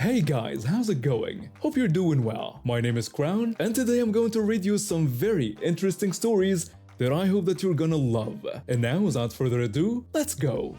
Hey guys, how's it going? Hope you're doing well. My name is Crown, and today I'm going to read you some very interesting stories that I hope that you're gonna love. And now, without further ado, let's go!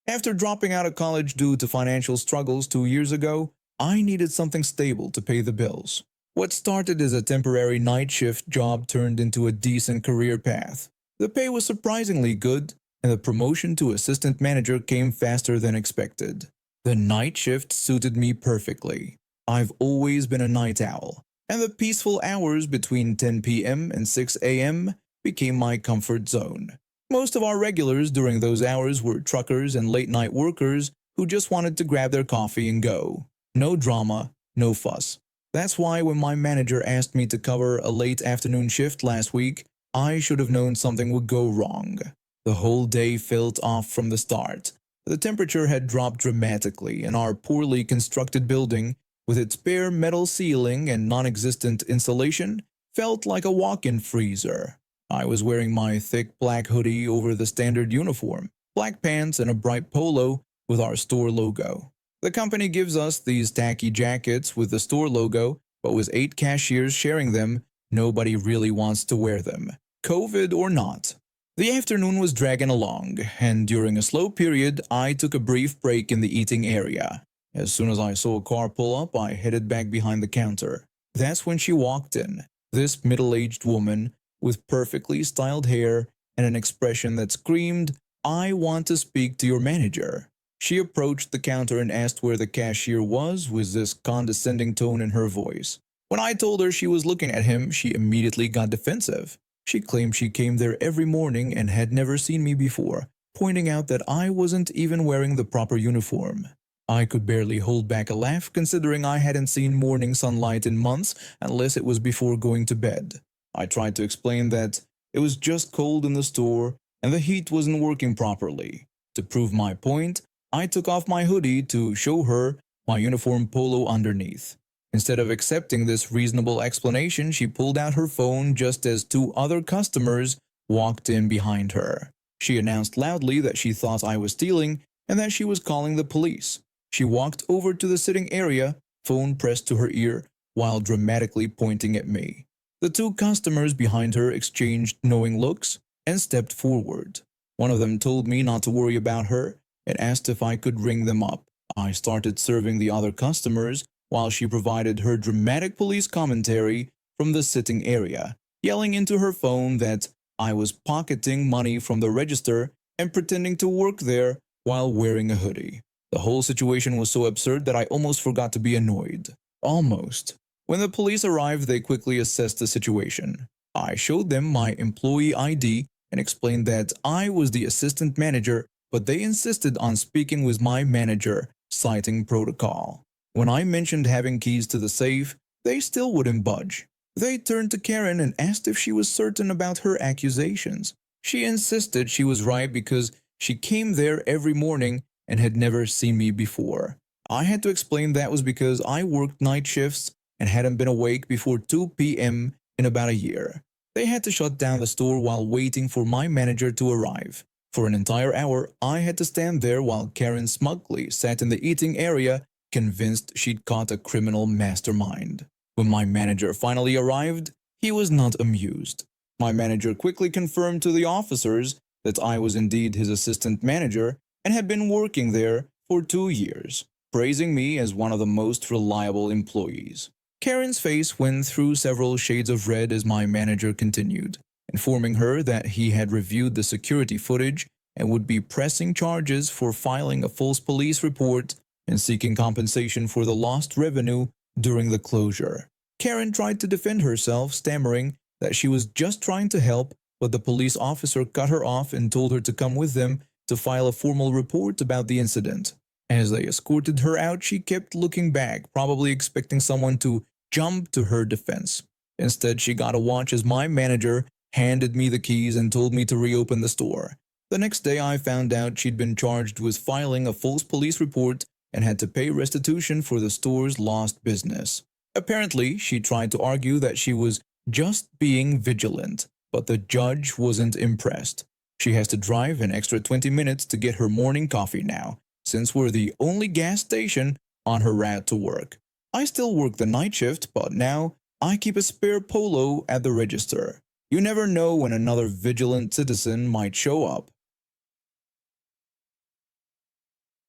After dropping out of college due to financial struggles 2 years ago, I needed something stable to pay the bills. What started as a temporary night shift job turned into a decent career path. The pay was surprisingly good, and the promotion to assistant manager came faster than expected. The night shift suited me perfectly. I've always been a night owl, and the peaceful hours between 10 p.m. and 6 a.m. became my comfort zone. Most of our regulars during those hours were truckers and late-night workers who just wanted to grab their coffee and go. No drama, no fuss. That's why when my manager asked me to cover a late afternoon shift last week, I should have known something would go wrong. The whole day felt off from the start. The temperature had dropped dramatically, and our poorly constructed building, with its bare metal ceiling and non-existent insulation, felt like a walk-in freezer. I was wearing my thick black hoodie over the standard uniform, black pants and a bright polo with our store logo. The company gives us these tacky jackets with the store logo, but with 8 cashiers sharing them, nobody really wants to wear them, COVID or not. The afternoon was dragging along, and during a slow period, I took a brief break in the eating area. As soon as I saw a car pull up, I headed back behind the counter. That's when she walked in, this middle-aged woman with perfectly styled hair and an expression that screamed, "I want to speak to your manager." She approached the counter and asked where the cashier was with this condescending tone in her voice. When I told her she was looking at him, she immediately got defensive. She claimed she came there every morning and had never seen me before, pointing out that I wasn't even wearing the proper uniform. I could barely hold back a laugh considering I hadn't seen morning sunlight in months unless it was before going to bed. I tried to explain that it was just cold in the store and the heat wasn't working properly. To prove my point, I took off my hoodie to show her my uniform polo underneath. Instead of accepting this reasonable explanation, she pulled out her phone just as 2 other customers walked in behind her. She announced loudly that she thought I was stealing and that she was calling the police. She walked over to the sitting area, phone pressed to her ear, while dramatically pointing at me. The 2 customers behind her exchanged knowing looks and stepped forward. One of them told me not to worry about her and asked if I could ring them up. I started serving the other customers while she provided her dramatic police commentary from the sitting area, yelling into her phone that I was pocketing money from the register and pretending to work there while wearing a hoodie. The whole situation was so absurd that I almost forgot to be annoyed. Almost. When the police arrived, they quickly assessed the situation. I showed them my employee ID and explained that I was the assistant manager, but they insisted on speaking with my manager, citing protocol. When I mentioned having keys to the safe, they still wouldn't budge. They turned to Karen and asked if she was certain about her accusations. She insisted she was right because she came there every morning and had never seen me before. I had to explain that was because I worked night shifts and hadn't been awake before 2 p.m. in about a year. They had to shut down the store while waiting for my manager to arrive. For an entire hour, I had to stand there while Karen smugly sat in the eating area, convinced she'd caught a criminal mastermind. When my manager finally arrived, he was not amused. My manager quickly confirmed to the officers that I was indeed his assistant manager and had been working there for 2 years, praising me as one of the most reliable employees. Karen's face went through several shades of red as my manager continued, informing her that he had reviewed the security footage and would be pressing charges for filing a false police report and seeking compensation for the lost revenue during the closure. Karen tried to defend herself, stammering that she was just trying to help, but the police officer cut her off and told her to come with them to file a formal report about the incident. As they escorted her out, she kept looking back, probably expecting someone to jump to her defense. Instead, she got a watch as my manager handed me the keys and told me to reopen the store. The next day, I found out she'd been charged with filing a false police report and had to pay restitution for the store's lost business. Apparently, she tried to argue that she was just being vigilant, but the judge wasn't impressed. She has to drive an extra 20 minutes to get her morning coffee now, since we're the only gas station on her route to work. I still work the night shift, but now I keep a spare polo at the register. You never know when another vigilant citizen might show up.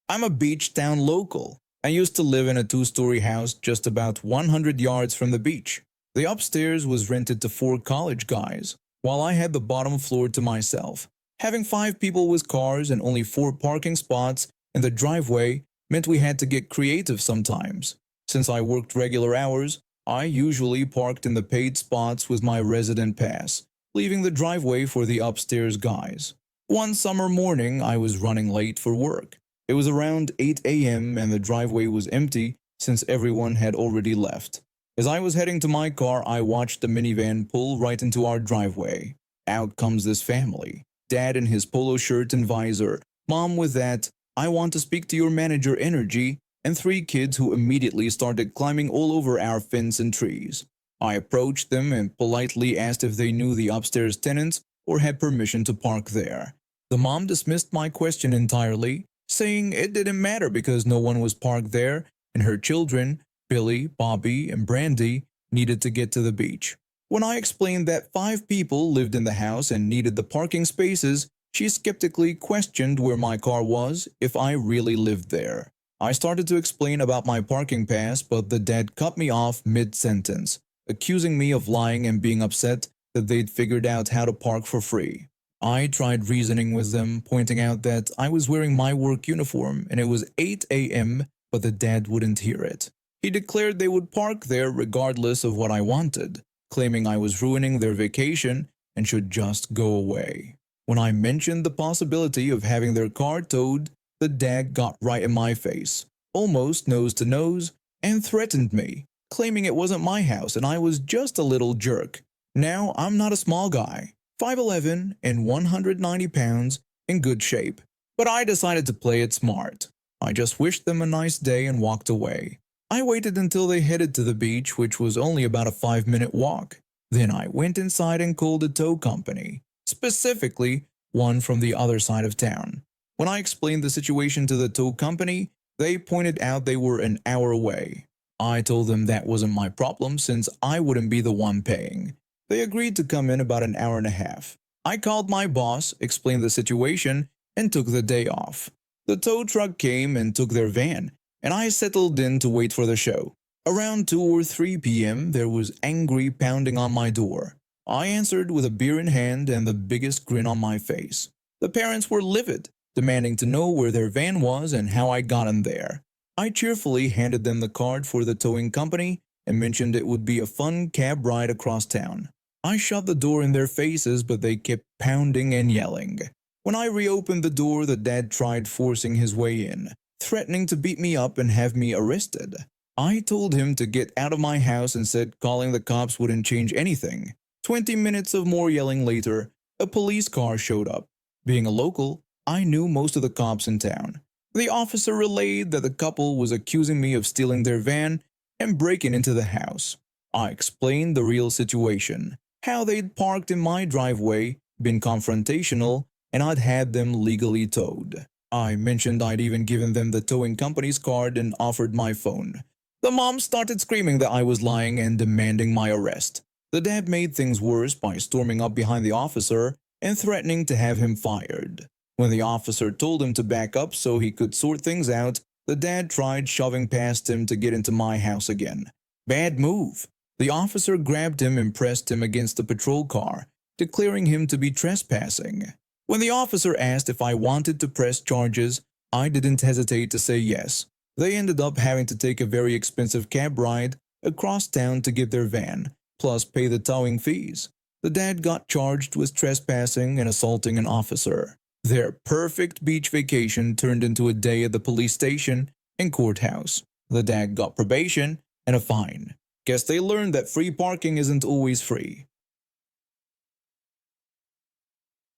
I'm a beach town local. I used to live in a two-story house just about 100 yards from the beach. The upstairs was rented to 4 college guys, while I had the bottom floor to myself. Having 5 people with cars and only 4 parking spots in the driveway meant we had to get creative sometimes. Since I worked regular hours, I usually parked in the paid spots with my resident pass, leaving the driveway for the upstairs guys. One summer morning, I was running late for work. It was around 8 a.m. and the driveway was empty since everyone had already left. As I was heading to my car, I watched the minivan pull right into our driveway. Out comes this family. Dad in his polo shirt and visor, Mom with that "I want to speak to your manager" energy, and 3 kids who immediately started climbing all over our fence and trees. I approached them and politely asked if they knew the upstairs tenants or had permission to park there. The mom dismissed my question entirely, saying it didn't matter because no one was parked there and her children, Billy, Bobby, and Brandy, needed to get to the beach. When I explained that 5 people lived in the house and needed the parking spaces, she skeptically questioned where my car was if I really lived there. I started to explain about my parking pass, but the dad cut me off mid-sentence, accusing me of lying and being upset that they'd figured out how to park for free. I tried reasoning with them, pointing out that I was wearing my work uniform and it was 8 a.m., but the dad wouldn't hear it. He declared they would park there regardless of what I wanted, claiming I was ruining their vacation and should just go away. When I mentioned the possibility of having their car towed, the dad got right in my face, almost nose to nose, and threatened me, claiming it wasn't my house and I was just a little jerk. Now, I'm not a small guy, 5'11" and 190 pounds, in good shape, but I decided to play it smart. I just wished them a nice day and walked away. I waited until they headed to the beach, which was only about a 5-minute walk. Then I went inside and called a tow company, specifically one from the other side of town. When I explained the situation to the tow company, they pointed out they were an hour away. I told them that wasn't my problem since I wouldn't be the one paying. They agreed to come in about an hour and a half. I called my boss, explained the situation, and took the day off. The tow truck came and took their van, and I settled in to wait for the show. Around 2 or 3 p.m., there was angry pounding on my door. I answered with a beer in hand and the biggest grin on my face. The parents were livid, demanding to know where their van was and how I got in there. I cheerfully handed them the card for the towing company and mentioned it would be a fun cab ride across town. I shut the door in their faces, but they kept pounding and yelling. When I reopened the door, the dad tried forcing his way in, threatening to beat me up and have me arrested. I told him to get out of my house and said calling the cops wouldn't change anything. 20 minutes of more yelling later, a police car showed up. Being a local, I knew most of the cops in town. The officer relayed that the couple was accusing me of stealing their van and breaking into the house. I explained the real situation, how they'd parked in my driveway, been confrontational, and I'd had them legally towed. I mentioned I'd even given them the towing company's card and offered my phone. The mom started screaming that I was lying and demanding my arrest. The dad made things worse by storming up behind the officer and threatening to have him fired. When the officer told him to back up so he could sort things out, the dad tried shoving past him to get into my house again. Bad move. The officer grabbed him and pressed him against the patrol car, declaring him to be trespassing. When the officer asked if I wanted to press charges, I didn't hesitate to say yes. They ended up having to take a very expensive cab ride across town to get their van, plus pay the towing fees. The dad got charged with trespassing and assaulting an officer. Their perfect beach vacation turned into a day at the police station and courthouse. The dad got probation and a fine. Guess they learned that free parking isn't always free.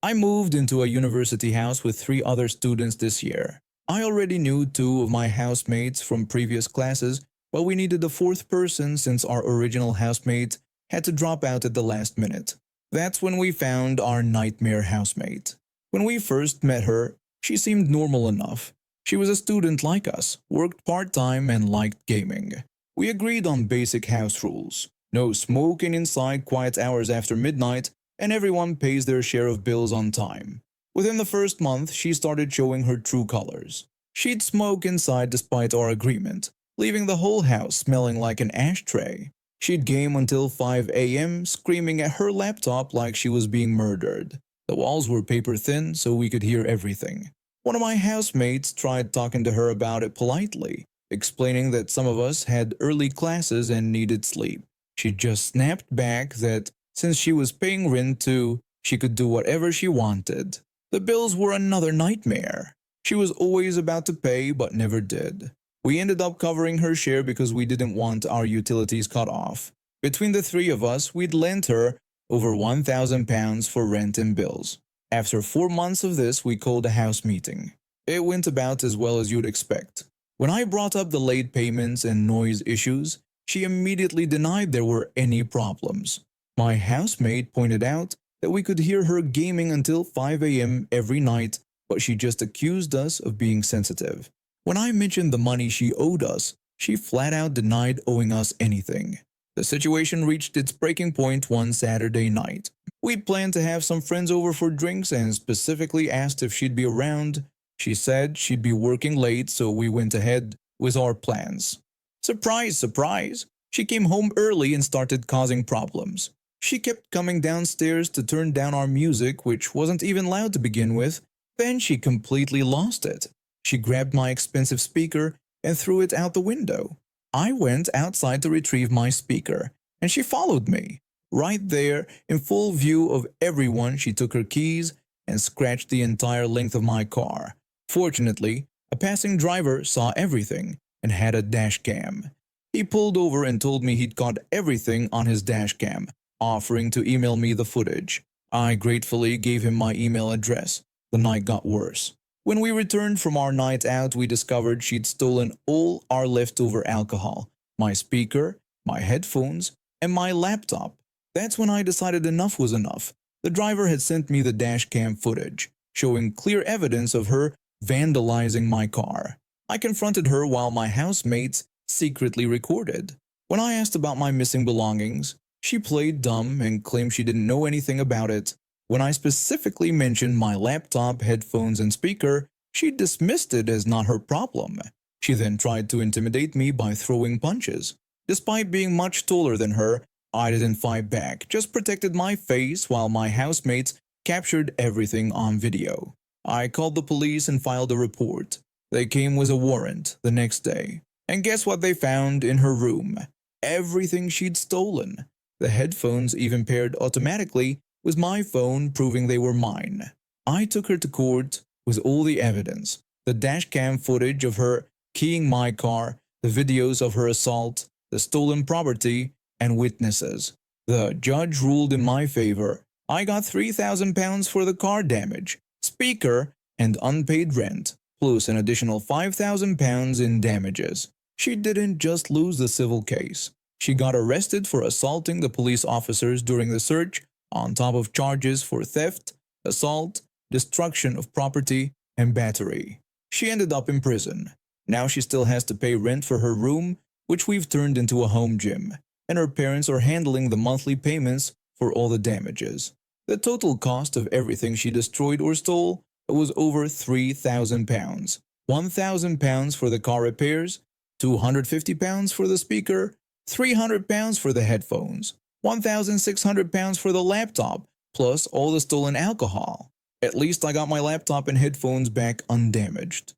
I moved into a university house with 3 other students this year. I already knew 2 of my housemates from previous classes, but we needed a 4th person since our original housemate had to drop out at the last minute. That's when we found our nightmare housemate. When we first met her, she seemed normal enough. She was a student like us, worked part-time and liked gaming. We agreed on basic house rules. No smoking inside quiet hours after midnight, and everyone pays their share of bills on time. Within the first month, she started showing her true colors. She'd smoke inside despite our agreement, leaving the whole house smelling like an ashtray. She'd game until 5 a.m., screaming at her laptop like she was being murdered. The walls were paper thin, so we could hear everything. One of my housemates tried talking to her about it politely, explaining that some of us had early classes and needed sleep. She just snapped back that since she was paying rent too, she could do whatever she wanted. The bills were another nightmare. She was always about to pay but never did. We ended up covering her share because we didn't want our utilities cut off. Between the three of us, we'd lent her over £1,000 for rent and bills. After 4 months of this, we called a house meeting. It went about as well as you'd expect. When I brought up the late payments and noise issues, she immediately denied there were any problems. My housemate pointed out that we could hear her gaming until 5 a.m. every night, but she just accused us of being sensitive. When I mentioned the money she owed us, she flat out denied owing us anything. The situation reached its breaking point one Saturday night. We planned to have some friends over for drinks and specifically asked if she'd be around. She said she'd be working late, so we went ahead with our plans. Surprise, surprise! She came home early and started causing problems. She kept coming downstairs to turn down our music, which wasn't even loud to begin with. Then she completely lost it. She grabbed my expensive speaker and threw it out the window. I went outside to retrieve my speaker, and she followed me. Right there, in full view of everyone, she took her keys and scratched the entire length of my car. Fortunately, a passing driver saw everything and had a dash cam. He pulled over and told me he'd caught everything on his dash cam, offering to email me the footage. I gratefully gave him my email address. The night got worse. When we returned from our night out, we discovered she'd stolen all our leftover alcohol, my speaker, my headphones, and my laptop. That's when I decided enough was enough. The driver had sent me the dash cam footage, showing clear evidence of her vandalizing my car. I confronted her while my housemates secretly recorded. When I asked about my missing belongings, she played dumb and claimed she didn't know anything about it. When I specifically mentioned my laptop, headphones, and speaker, she dismissed it as not her problem. She then tried to intimidate me by throwing punches. Despite being much taller than her, I didn't fight back, just protected my face while my housemates captured everything on video. I called the police and filed a report. They came with a warrant the next day. And guess what they found in her room? Everything she'd stolen. The headphones even paired automatically with my phone, proving they were mine. I took her to court with all the evidence, the dashcam footage of her keying my car, the videos of her assault, the stolen property, and witnesses. The judge ruled in my favor. I got £3,000 for the car damage, speaker, and unpaid rent, plus an additional £5,000 in damages. She didn't just lose the civil case. She got arrested for assaulting the police officers during the search, on top of charges for theft, assault, destruction of property, and battery. She ended up in prison. Now she still has to pay rent for her room, which we've turned into a home gym, and her parents are handling the monthly payments for all the damages. The total cost of everything she destroyed or stole was over £3,000. £1,000 for the car repairs, £250 for the speaker, £300 for the headphones, £1,600 for the laptop, plus all the stolen alcohol. At least I got my laptop and headphones back undamaged.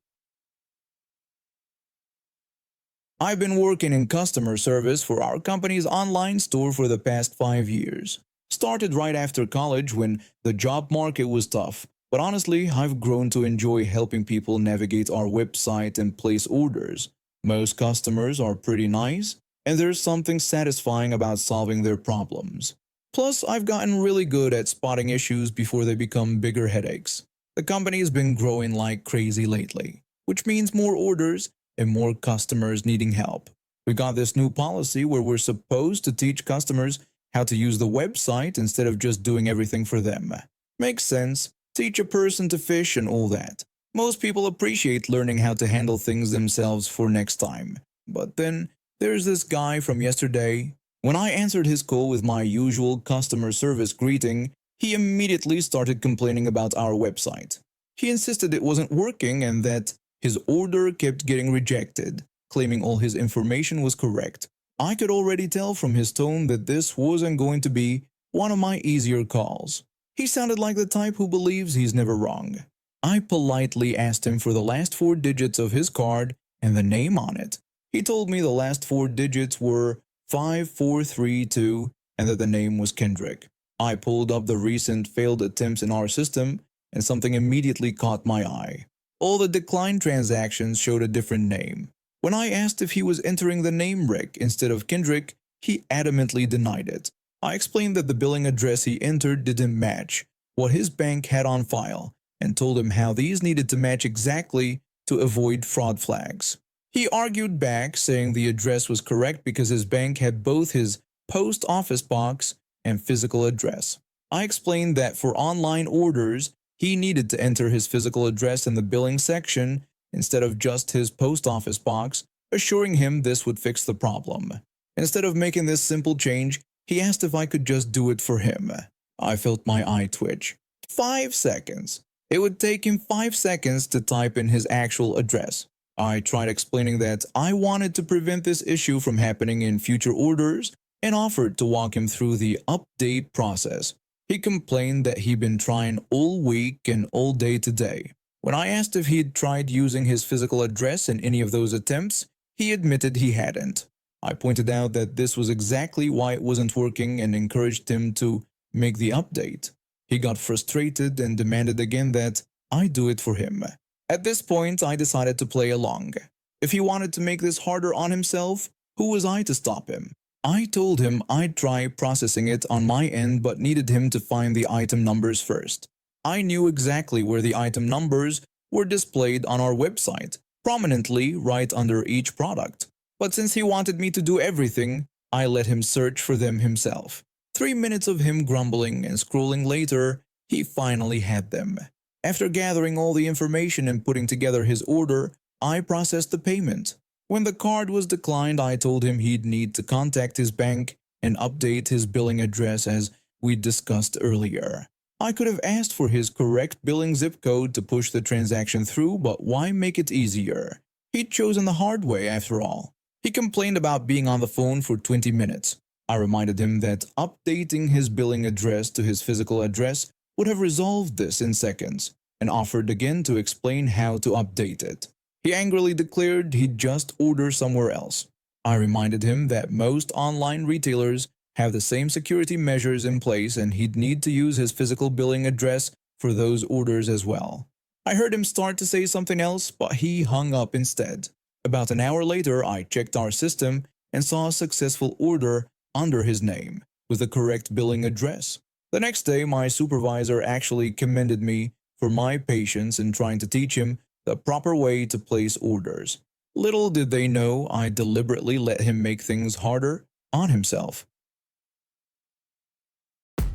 I've been working in customer service for our company's online store for the past 5 years. Started right after college when the job market was tough, but honestly, I've grown to enjoy helping people navigate our website and place orders. Most customers are pretty nice, and there's something satisfying about solving their problems. Plus, I've gotten really good at spotting issues before they become bigger headaches. The company has been growing like crazy lately, which means more orders and more customers needing help. We got this new policy where we're supposed to teach customers how to use the website instead of just doing everything for them. Makes sense. teach a person to fish and all that. Most people appreciate learning how to handle things themselves for next time. But then there's this guy from yesterday. When I answered his call with my usual customer service greeting, he immediately started complaining about our website. He insisted it wasn't working and that his order kept getting rejected, claiming all his information was correct. I could already tell from his tone that this wasn't going to be one of my easier calls. He sounded like the type who believes he's never wrong. I politely asked him for the last 4 digits of his card and the name on it. He told me the last 4 digits were 5432 and that the name was Kendrick. I pulled up the recent failed attempts in our system and something immediately caught my eye. All the declined transactions showed a different name. When I asked if he was entering the name Rick instead of Kendrick, he adamantly denied it. I explained that the billing address he entered didn't match what his bank had on file and told him how these needed to match exactly to avoid fraud flags. He argued back, saying the address was correct because his bank had both his post office box and physical address. I explained that for online orders, he needed to enter his physical address in the billing section instead of just his post office box, assuring him this would fix the problem. Instead of making this simple change, he asked if I could just do it for him. I felt my eye twitch. 5 seconds. It would take him 5 seconds to type in his actual address. I tried explaining that I wanted to prevent this issue from happening in future orders and offered to walk him through the update process. He complained that he'd been trying all week and all day today. When I asked if he'd tried using his physical address in any of those attempts, he admitted he hadn't. I pointed out that this was exactly why it wasn't working and encouraged him to make the update. He got frustrated and demanded again that I do it for him. At this point, I decided to play along. If he wanted to make this harder on himself, who was I to stop him? I told him I'd try processing it on my end but needed him to find the item numbers first. I knew exactly where the item numbers were displayed on our website, prominently right under each product. But since he wanted me to do everything, I let him search for them himself. 3 minutes of him grumbling and scrolling later, he finally had them. After gathering all the information and putting together his order, I processed the payment. When the card was declined, I told him he'd need to contact his bank and update his billing address as we discussed earlier. I could have asked for his correct billing zip code to push the transaction through, but why make it easier? He'd chosen the hard way after all. He complained about being on the phone for 20 minutes. I reminded him that updating his billing address to his physical address would have resolved this in seconds, and offered again to explain how to update it. He angrily declared he'd just order somewhere else. I reminded him that most online retailers have the same security measures in place and he'd need to use his physical billing address for those orders as well. I heard him start to say something else, but he hung up instead. About an hour later, I checked our system and saw a successful order under his name with the correct billing address. The next day, my supervisor actually commended me for my patience in trying to teach him the proper way to place orders. Little did they know I deliberately let him make things harder on himself.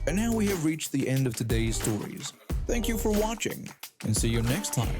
And now we have reached the end of today's stories. Thank you for watching, and see you next time.